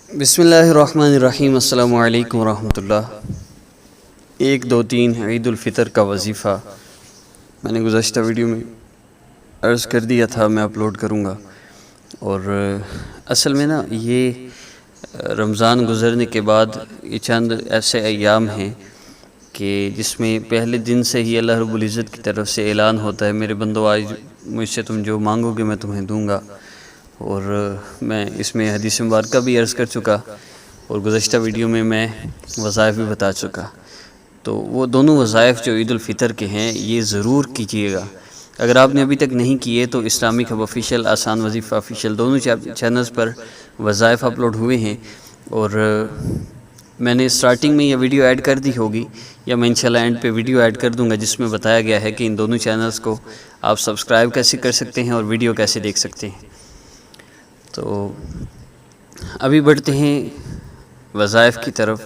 بسم اللہ الرحمن الرحیم۔ السلام علیکم ورحمۃ اللہ۔ 1 2 3 عید الفطر کا وظیفہ میں نے گزشتہ ویڈیو میں عرض کر دیا تھا، میں اپلوڈ کروں گا۔ اور اصل میں یہ رمضان گزرنے کے بعد یہ چند ایسے ایام ہیں کہ جس میں پہلے دن سے ہی اللہ رب العزت کی طرف سے اعلان ہوتا ہے، میرے بندو آج مجھ سے تم جو مانگو گے میں تمہیں دوں گا۔ اور میں اس میں حدیث مبارکہ بھی عرض کر چکا اور گزشتہ ویڈیو میں وظائف بھی بتا چکا۔ تو وہ دونوں وظائف جو عید الفطر کے ہیں یہ ضرور کیجیے گا۔ اگر آپ نے ابھی تک نہیں کیے تو اسلامک ہب آفیشیل، آسان وظیفہ آفیشیل دونوں چینلز پر وظائف اپلوڈ ہوئے ہیں، اور میں نے سٹارٹنگ میں یہ ویڈیو ایڈ کر دی ہوگی، یا میں انشاءاللہ اینڈ پہ ویڈیو ایڈ کر دوں گا جس میں بتایا گیا ہے کہ ان دونوں چینلز کو آپ سبسکرائب کیسے کر سکتے ہیں اور ویڈیو کیسے دیکھ سکتے ہیں۔ تو ابھی بڑھتے ہیں وظائف کی طرف۔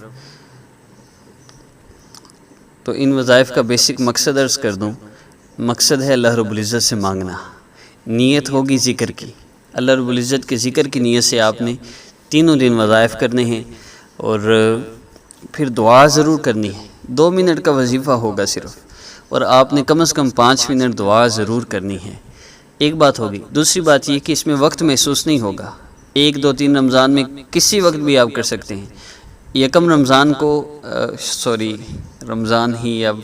تو ان وظائف کا بیسک مقصد عرض کر دوں۔ مقصد ہے اللہ رب العزت سے مانگنا، نیت ہوگی ذکر کی، اللہ رب العزت کے ذکر کی نیت سے آپ نے تینوں دن وظائف کرنے ہیں، اور پھر دعا ضرور کرنی ہے۔ 2 منٹ کا وظیفہ ہوگا صرف، اور آپ نے کم از کم 5 منٹ دعا ضرور کرنی ہے۔ ایک بات ہوگی۔ دوسری بات یہ کہ اس میں وقت محسوس نہیں ہوگا۔ 1 2 3 رمضان میں کسی وقت بھی آپ کر سکتے ہیں۔ یکم رمضان کو رمضان ہی اب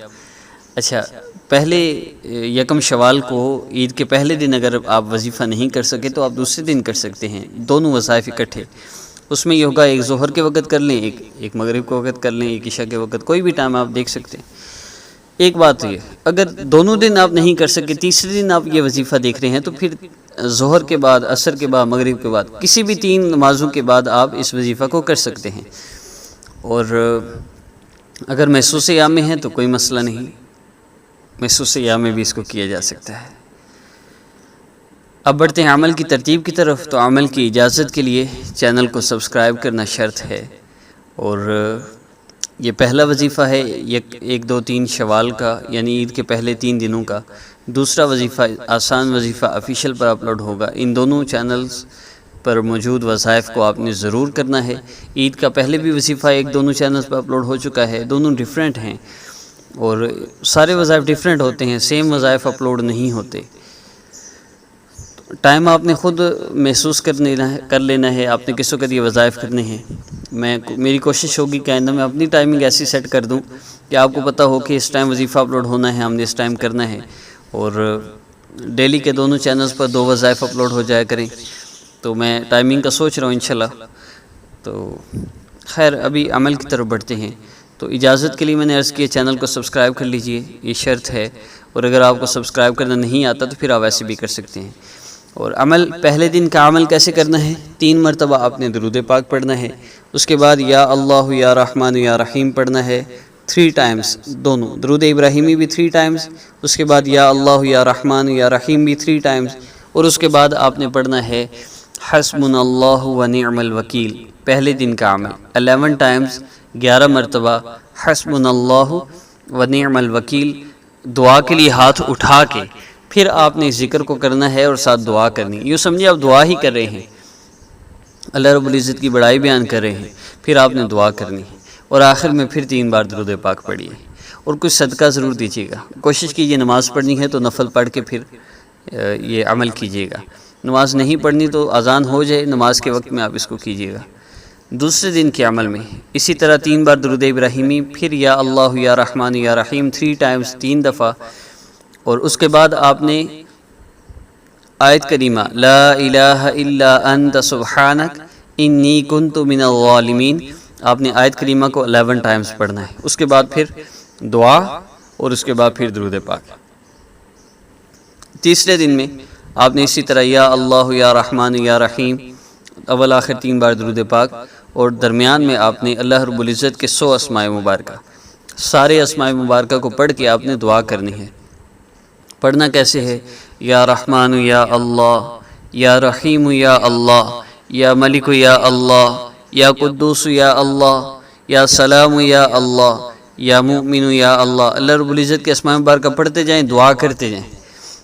پہلے یکم شوال کو عید کے پہلے دن اگر آپ وظیفہ نہیں کر سکے تو آپ دوسرے دن کر سکتے ہیں، دونوں وظائف اکٹھے۔ اس میں یہ ہوگا، ایک ظہر کے وقت کر لیں، ایک مغرب کے وقت کر لیں، ایک عشاء کے وقت، کوئی بھی ٹائم آپ دیکھ سکتے ہیں۔ ایک بات یہ، اگر دونوں دن آپ نہیں کر سکے، تیسرے دن آپ یہ وظیفہ دیکھ رہے ہیں تو پھر ظہر کے بعد، عصر کے بعد، مغرب کے بعد، کسی بھی 3 نمازوں کے بعد آپ اس وظیفہ کو کر سکتے ہیں۔ اور اگر محسوس ایام میں ہے تو کوئی مسئلہ نہیں، محسوس ایام میں بھی اس کو کیا جا سکتا ہے۔ اب بڑھتے ہیں عمل کی ترتیب کی طرف۔ تو عمل کی اجازت کے لیے چینل کو سبسکرائب کرنا شرط ہے، اور یہ پہلا وظیفہ ہے 1 2 3 شوال کا، یعنی عید کے پہلے 3 دنوں کا۔ دوسرا وظیفہ آسان وظیفہ آفیشیل پر اپلوڈ ہوگا۔ ان دونوں چینلز پر موجود وظائف کو آپ نے ضرور کرنا ہے۔ عید کا پہلے بھی وظیفہ دونوں چینلز پر اپلوڈ ہو چکا ہے، دونوں ڈیفرنٹ ہیں، اور سارے وظائف ڈیفرنٹ ہوتے ہیں، سیم وظائف اپلوڈ نہیں ہوتے۔ ٹائم آپ نے خود محسوس کر لینا ہے، آپ نے کس وقت یہ وظائف کرنے ہیں۔ میری کوشش ہوگی کہ آئندہ میں اپنی ٹائمنگ ایسی سیٹ کر دوں کہ آپ کو پتہ ہو کہ اس ٹائم وظیفہ اپلوڈ ہونا ہے، ہم نے اس ٹائم کرنا ہے، اور ڈیلی کے دونوں چینلز پر 2 وظائف اپلوڈ ہو جایا کریں۔ تو میں ٹائمنگ کا سوچ رہا ہوں انشاءاللہ۔ تو خیر، ابھی عمل کی طرف بڑھتے ہیں۔ تو اجازت کے لیے میں نے عرض کیا چینل کو سبسکرائب کر لیجئے، یہ شرط ہے، اور اگر آپ کو سبسکرائب کرنا نہیں آتا تو پھر آپ ایسے بھی کر سکتے ہیں۔ اور عمل، پہلے دن کا عمل کیسے کرنا ہے؟ 3 مرتبہ آپ نے درود پاک پڑھنا ہے، اس کے بعد یا اللہ یا رحمان یا رحیم پڑھنا ہے 3 ٹائمز، دونوں درود ابراہیمی بھی 3 ٹائمز، اس کے بعد یا اللہ یا رحمان یا رحیم بھی 3 ٹائمز، اور اس کے بعد آپ نے پڑھنا ہے حسبنا اللہ و نعم الوکیل۔ پہلے دن کا عمل 11 ٹائمز، 11 مرتبہ حسبنا اللہ و نعم الوکیل، دعا کے لیے ہاتھ اٹھا کے پھر آپ نے ذکر کو کرنا ہے اور ساتھ دعا کرنی ہے۔ یوں سمجھے آپ دعا ہی کر رہے ہیں، اللہ رب العزت کی بڑائی بیان کر رہے ہیں، پھر آپ نے دعا کرنی ہے، اور آخر میں پھر 3 بار درود پاک پڑھیے، اور کچھ صدقہ ضرور دیجیے گا۔ کوشش کیجیے نماز پڑھنی ہے تو نفل پڑھ کے پھر یہ عمل کیجیے گا۔ نماز نہیں پڑھنی تو اذان ہو جائے نماز کے وقت میں آپ اس کو کیجیے گا۔ دوسرے دن کے عمل میں اسی طرح 3 بار درود ابراہیمی، پھر یا اللہ یا رحمان یا رحیم 3 ٹائمز، 3 دفعہ، اور اس کے بعد آپ نے آیت کریمہ لا الہ الا انت سبحانک انی کنت من الظالمین، آپ نے آیت کریمہ کو 11 ٹائمز پڑھنا ہے۔ اس کے بعد پھر دعا، اور اس کے بعد پھر درود پاک۔ تیسرے دن میں آپ نے اسی طرح یا اللہ یا رحمان یا رحیم، اول آخر 3 بار درود پاک، اور درمیان میں آپ نے اللہ رب العزت کے 100 اسماء مبارکہ، سارے اسماء مبارکہ کو پڑھ کے آپ نے دعا کرنی ہے۔ پڑھنا کیسے ہے؟ یا رحمان یا اللہ، یا رحیم یا اللہ، یا ملک یا اللہ، یا قدوس یا اللہ، یا سلام یا اللہ، یا مؤمن یا اللہ۔ اللہ رب العزت کے اسماء مبارکہ پڑھتے جائیں، دعا کرتے جائیں۔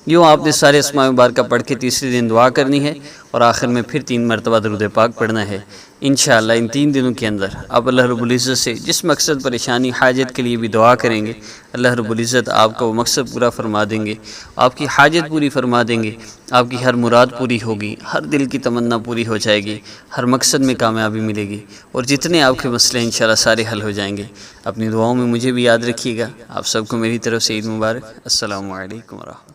یوں آپ نے سارے اسماء مبارکہ پڑھ کے تیسرے دن دعا کرنی ہے اور آخر میں پھر 3 مرتبہ درود پاک پڑھنا ہے۔ انشاءاللہ ان 3 دنوں کے اندر آپ اللہ رب العزت سے جس مقصد پریشانی حاجت کے لیے بھی دعا کریں گے، اللہ رب العزت آپ کا وہ مقصد پورا فرما دیں گے، آپ کی حاجت پوری فرما دیں گے، آپ کی ہر مراد پوری ہوگی، ہر دل کی تمنا پوری ہو جائے گی، ہر مقصد میں کامیابی ملے گی، اور جتنے آپ کے مسئلے ہیں انشاءاللہ سارے حل ہو جائیں گے۔ اپنی دعاؤں میں مجھے بھی یاد رکھیے گا۔ آپ سب کو میری طرف سے عید مبارک۔ السلام علیکم ورحمۃ اللہ۔